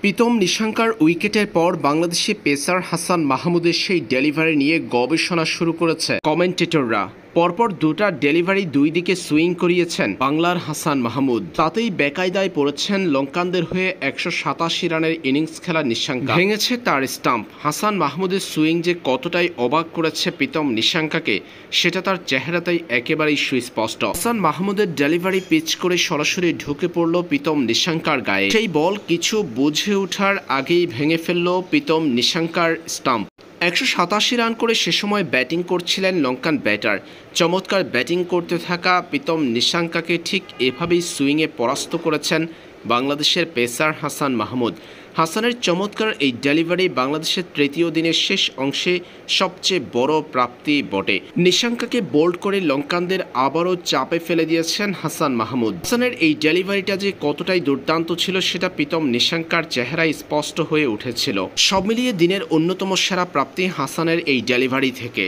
প্রীতম নিশাঙ্কার উইকেটের পর বাংলাদেশি পেসার হাসান মাহমুদের সেই ডেলিভারি নিয়ে গবেষণা শুরু করেছে কমেন্টেটররা। পরপর দুটা ডেলিভারি দুই দিকে সুইং করিয়েছেন বাংলার হাসান মাহমুদ। তাতেই বেকায়দায় পড়েছেন লঙ্কানদের হয়ে ১৮৭ রানের ইনিংস খেলা নিশাঙ্কা। ভেঙেছে তার স্টাম্প। হাসান মাহমুদের সুইং যে কতটাই অবাক করেছে প্রীতম নিশাঙ্কাকে সেটা তার চেহারাতেই একেবারেই সুস্পষ্ট। হাসান মাহমুদের ডেলিভারি পিচ করে সরাসরি ঢুকে পড়ল প্রীতম নিশাঙ্কার গায়ে। সেই বল কিছু বুঝে ওঠার আগেই ভেঙে ফেলল প্রীতম নিশাঙ্কার স্টাম্প। ১৮৭ রান করে সে সময় ব্যাটিং করছিলেন লঙ্কান ব্যাটার। চমৎকার ব্যাটিং করতে থাকা প্রীতম নিশাঙ্কাকে ঠিক এভাবেই সুইংয়ে পরাস্ত করেছেন বাংলাদেশের পেসার হাসান মাহমুদ। হাসানের চমৎকার এই ডেলিভারি বাংলাদেশের তৃতীয় দিনের শেষ অংশে সবচেয়ে বড় প্রাপ্তি বটে। নিশাঙ্কাকে বোল্ড করে লঙ্কানদের আবারও চাপে ফেলে দিয়েছেন হাসান মাহমুদ। হাসানের এই ডেলিভারিটা যে কতটাই দুর্দান্ত ছিল সেটা প্রীতম নিশাঙ্কার চেহারায় স্পষ্ট হয়ে উঠেছিল। সব মিলিয়ে দিনের অন্যতম সেরা প্রাপ্তি হাসানের এই ডেলিভারি থেকে।